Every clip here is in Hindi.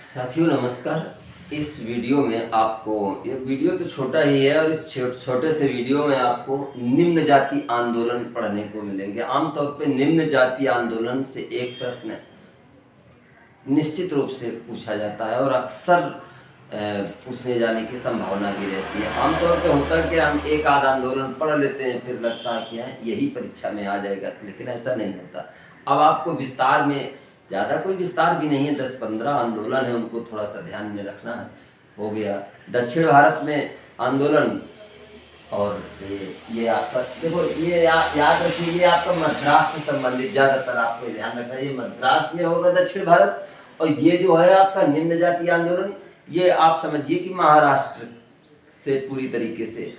साथियों नमस्कार। इस वीडियो में आपको, ये वीडियो तो छोटा ही है और इस छोटे से वीडियो में आपको निम्न जाति आंदोलन पढ़ने को मिलेंगे। आमतौर पे निम्न जाति आंदोलन से एक प्रश्न निश्चित रूप से पूछा जाता है और अक्सर पूछने जाने की संभावना भी रहती है। आमतौर पे होता है कि हम एक आध आंदोलन पढ़ लेते हैं, फिर लगता है कि यही परीक्षा में आ जाएगा, लेकिन ऐसा नहीं होता। अब आपको विस्तार में, ज़्यादा कोई विस्तार भी नहीं है, 10-15 आंदोलन है, उनको थोड़ा सा ध्यान में रखना है। हो गया दक्षिण भारत में आंदोलन, और ये आपका देखो, ये याद रखिए, ये आपका मद्रास से संबंधित ज़्यादातर आपको ध्यान रखना है। ये मद्रास में होगा दक्षिण भारत, और ये जो है आपका निम्न जाति आंदोलन, ये आप समझिए कि महाराष्ट्र से पूरी तरीके से।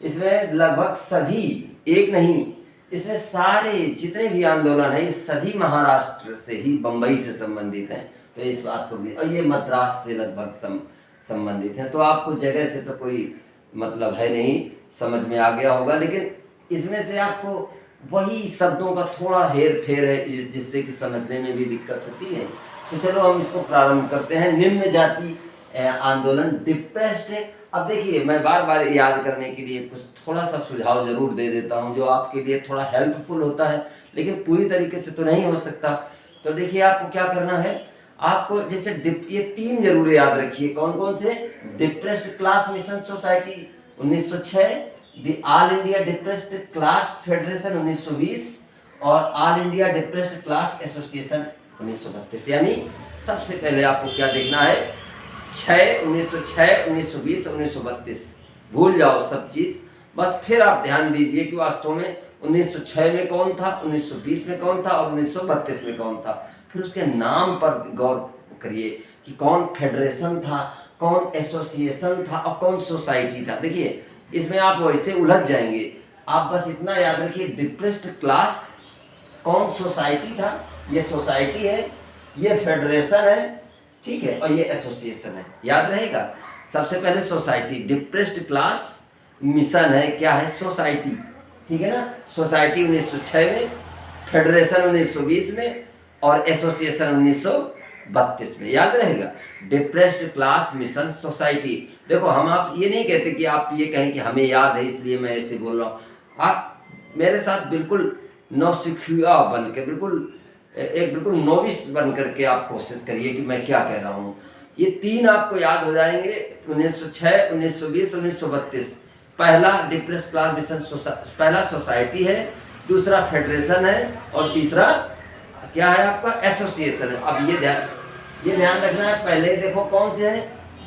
इसमें लगभग सभी, एक नहीं, इसमें सारे जितने भी आंदोलन हैं ये सभी महाराष्ट्र से ही, बम्बई से संबंधित हैं। तो इस बात को भी, और ये मद्रास से लगभग संबंधित हैं। तो आपको जगह से तो कोई मतलब है नहीं, समझ में आ गया होगा। लेकिन इसमें से आपको वही शब्दों का थोड़ा हेर फेर है जिससे कि समझने में भी दिक्कत होती है। तो चलो हम इसको प्रारंभ करते हैं। निम्न जाति आंदोलन डिप्रेस्ड है। अब देखिए, मैं बार बार याद करने के लिए कुछ थोड़ा सा सुझाव जरूर दे देता हूं जो आपके लिए थोड़ा हेल्पफुल होता है, लेकिन पूरी तरीके से तो नहीं हो सकता। तो देखिए, आपको क्या करना है, आपको जैसे ये 3 जरूर याद रखिए। कौन कौन से? Depressed class mission society 1906, the all India depressed class federation 1920, और all India depressed class association 1932। यानी सबसे पहले आपको क्या देखना है, 1906, 1920, 1932 भूल जाओ सब चीज़। बस फिर आप ध्यान दीजिए कि वास्तव में 1906 में कौन था, 1920 में कौन था और 1932 में कौन था। फिर उसके नाम पर गौर करिए कि कौन फेडरेशन था, कौन एसोसिएशन था और कौन सोसाइटी था। देखिए, इसमें आप वैसे उलझ जाएंगे। आप बस इतना याद रखिए, डिप्रेस्ड क्लास कौन सोसाइटी था, ये सोसाइटी है, ये फेडरेशन है, ठीक है, और ये एसोसिएशन है। याद रहेगा। सबसे पहले सोसाइटी, डिप्रेस्ड क्लास मिशन है, क्या है, सोसाइटी, ठीक है ना। सोसाइटी 1906 में, फेडरेशन 1920 में, और एसोसिएशन 1932 में। याद रहेगा, डिप्रेस्ड क्लास मिशन सोसाइटी। देखो, हम आप ये नहीं कहते कि आप ये कहें कि हमें याद है इसलिए मैं ऐसे बोल रहा हूँ। आप मेरे साथ बिल्कुल नौसिखिया बन के, बिल्कुल नोविस बन करके आप कोशिश करिए कि मैं क्या कह रहा हूँ। ये 3 आपको याद हो जाएंगे, 1906, 1920, 1932। पहला डिप्रेस्ड क्लास मिशन, पहला सोसाइटी है, दूसरा फेडरेशन है, और तीसरा क्या है आपका, एसोसिएशन है। अब ये ध्यान रखना है। पहले देखो कौन से हैं,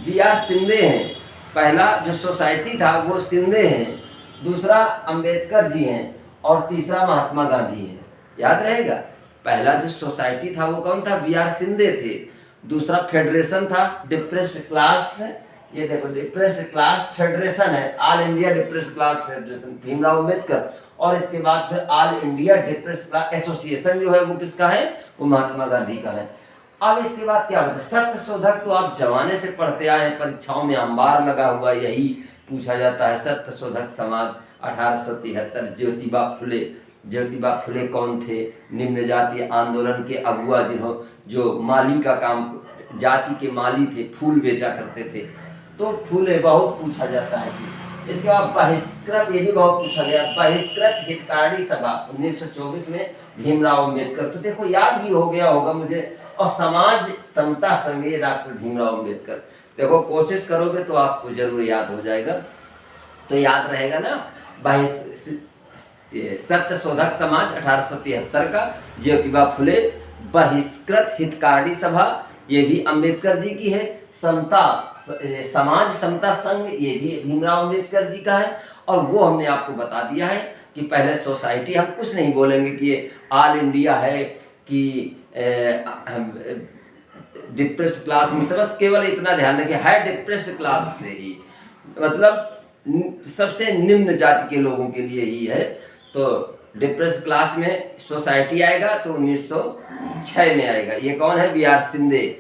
बी आर शिंदे हैं। पहला जो सोसाइटी था वो शिंदे हैं, दूसरा अंबेडकर जी हैं, और तीसरा महात्मा गांधी हैं। याद रहेगा, पहला जो सोसाइटी था वो कौन था, बी आर शिंदे थे। दूसरा फेडरेशन था, डिप्रेस्ड क्लास, ये देखो डिप्रेस्ड क्लास फेडरेशन है, all India depressed class federation Bhimrao Ambedkar. और इसके बाद फिर all India depressed class association जो है वो किसका है, वो महात्मा गांधी का है। अब इसके बाद क्या होता है, सत्य शोधक तो आप जमाने से पढ़ते आए हैं, परीक्षाओं में अंबार लगा हुआ यही पूछा जाता है। सत्य शोधक समाज 1873, ज्योतिबा फुले कौन थे, निम्न जाति आंदोलन के अगुआ जो माली का काम, जाति के माली थे, फूल बेचा करते थे। तो फूले बहुत पूछा जाता है जी। इसके बाद बहिष्कृत, ये भी बहुत पूछा गया, बहिष्कृत हितकारी सभा 1924 में भीमराव अम्बेडकर। तो देखो, याद भी हो गया होगा मुझे। और समाज समता संघ, डॉक्टर भीमराव अम्बेडकर। देखो, कोशिश करोगे तो आपको जरूर याद हो जाएगा। तो याद रहेगा ना, सत्य शोधक समाज 1873 का, ज्योतिबा फुले, बहिष्कृत हितकारी सभा ये भी अंबेडकर जी की है, समाज समता संघ ये भी भीमराव अम्बेडकर जी का है। और वो हमने आपको बता दिया है कि पहले सोसाइटी, हम कुछ नहीं बोलेंगे कि ये ऑल इंडिया है कि डिप्रेस्ड क्लास मिशन, बस केवल इतना ध्यान रखिए, है डिप्रेस्ड क्लास से ही, मतलब सबसे निम्न जाति के लोगों के लिए ही है। तो डिप्रेस्ड क्लास में सोसाइटी आएगा तो 1906 में आएगा, ये कौन है, बी आर शिंदे।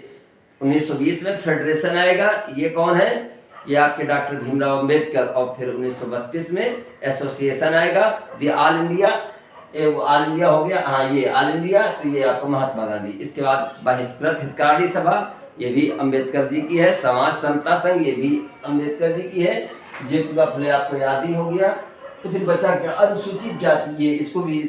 1920 में फेडरेशन आएगा, ये कौन है, ये आपके डॉक्टर भीमराव अम्बेडकर। और फिर 1932 में एसोसिएशन आएगा, the all India, all India हो गया, हाँ ये ऑल इंडिया, तो ये आपको महात्मा गांधी। इसके बाद बहिष्कृत हितकारी सभा ये भी अंबेडकर जी की है। समाज समता संघ, ये भी अंबेडकर जी की है। ज्योतिबा फुले आपको याद ही हो गया। तो फिर बचा क्या, अनुसूचित जाति, ये इसको भी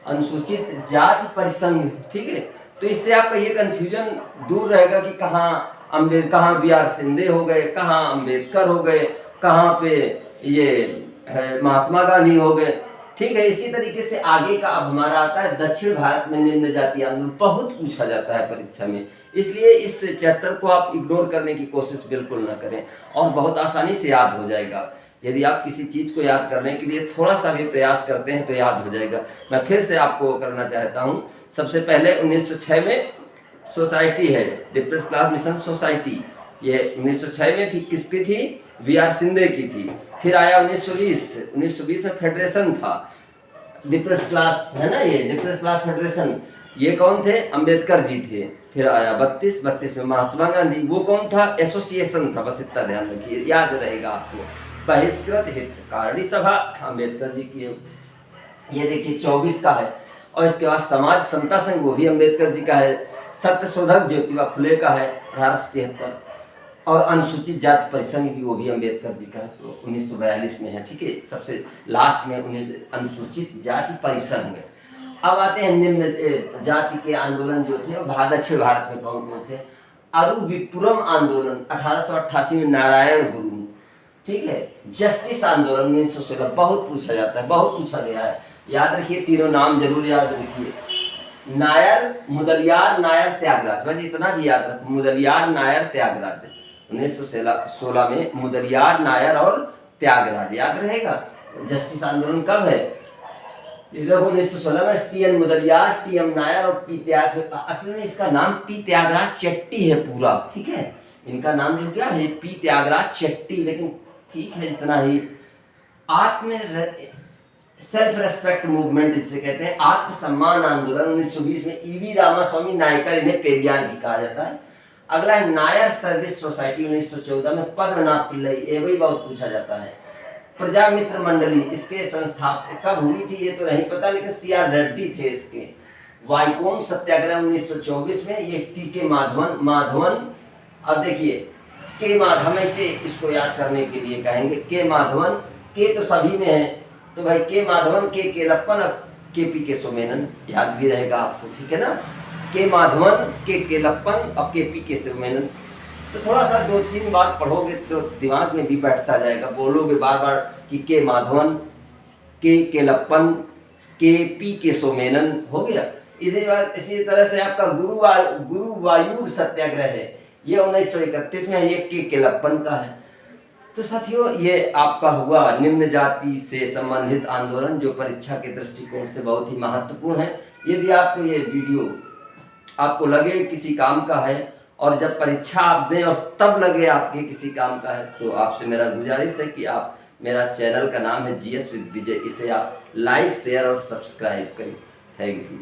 अनुसूचित जाति परिसंघ, ठीक है। तो इससे आपका ये कंफ्यूजन दूर रहेगा कि कहाँ बी आर सिंधे हो गए, कहाँ अंबेडकर हो गए, कहाँ पे ये महात्मा गांधी हो गए, ठीक है। इसी तरीके से आगे का अब हमारा आता है दक्षिण भारत में निम्न जाति आंदोलन, बहुत पूछा जाता है परीक्षा में, इसलिए इस चैप्टर को आप इग्नोर करने की कोशिश बिल्कुल ना करें और बहुत आसानी से याद हो जाएगा। यदि आप किसी चीज़ को याद करने के लिए थोड़ा सा भी प्रयास करते हैं तो याद हो जाएगा। मैं फिर से आपको करना चाहता हूँ। सबसे पहले 1906 में सोसाइटी है, डिप्रेस क्लास मिशन सोसाइटी, ये 1906 में थी। किसकी थी? वी आर सिंधे की थी। फिर आया 1920 में फेडरेशन था, डिप्रेस क्लास है ना, ये डिप्रेस क्लास फेडरेशन, ये कौन थे? अंबेडकर जी थे। फिर आया 32 में महात्मा गांधी, वो कौन था? एसोसिएशन था, बस इतना ध्यान रखिए, याद रहेगा आपको। बहिष्कृत हितकारिणी सभा अम्बेडकर जी की, ये देखिए 24 का है। और इसके बाद समाज समता संघ, वो भी अम्बेडकर जी का है। सत्य शोधक ज्योतिबा फुले का है 1873। और अनुसूचित जाति परिसंघ भी, वो भी अम्बेडकर जी का है, तो 1942 में है, ठीक है। सबसे लास्ट में अनुसूचित जाति परिसंघ। अब आते हैं निम्न जाति के आंदोलन जो थे वो दक्षिण भारत में कौन कौन से? अरुविपुरम आंदोलन 1888 में नारायण गुरु, ठीक है। जस्टिस आंदोलन 1916, बहुत पूछा जाता है, बहुत पूछा गया है, याद रखिए, तीनों नाम जरूर याद रखिए। नायर, मुदलियार, नायर, त्यागराज, बस इतना भी याद रखो, मुदलियार, नायर, त्यागराज। 1916 में मुदलियार, नायर और त्यागराज, याद रहेगा। जस्टिस आंदोलन कब है? देखो 1916 में CN मुदलियार, TM नायर और P त्याग, असल में इसका नाम P त्यागराज चेट्टी है पूरा, ठीक है। इनका नाम जो क्या है? P त्यागराज चेट्टी, लेकिन ठीक है इतना ही। आत्म सेल्फ रेस्पेक्ट मूवमेंट इसे कहते हैं, आत्मसम्मान आंदोलन 1920 में EV रामास्वामी नायकर, इन्हें पेरियार भी कहा जाता है। अगला है नायर सर्विस सोसाइटी 1914 में पद्मनाभ पिल्लई, ये भी बहुत पूछा जाता है। प्रजा मित्र मंडली, इसके संस्थापक कब हुई थी ये तो नहीं पता, लेकिन CR रेड्डी थे इसके। वाइकोम सत्याग्रह 1924 में, ये TK माधवन। अब देखिए के माधवन, इसे इसको याद करने के लिए कहेंगे के माधवन, के तो सभी में है, तो भाई के माधवन, के केलप्पन, KP केशवमेनन, याद भी रहेगा आपको, ठीक है ना। के माधवन, के केलप्पन और KP केशवमेनन, तो थोड़ा सा 2-3 बार पढ़ोगे तो दिमाग में भी बैठता जाएगा, बोलोगे बार बार कि के माधवन, के केलप्पन, KP केशवमेनन, हो गया। इसी तरह से आपका गुरुवायूर सत्याग्रह है, ये 1931 में है, ये के केलप्पन का है। तो साथियों, ये आपका हुआ निम्न जाति से संबंधित आंदोलन, जो परीक्षा के दृष्टिकोण से बहुत ही महत्वपूर्ण है। यदि आपको ये वीडियो आपको लगे किसी काम का है, और जब परीक्षा आप दें और तब लगे आपके किसी काम का है, तो आपसे मेरा गुजारिश है कि आप, मेरा चैनल का नाम है GS विद विजय, इसे आप लाइक, शेयर और सब्सक्राइब करें। Thank you.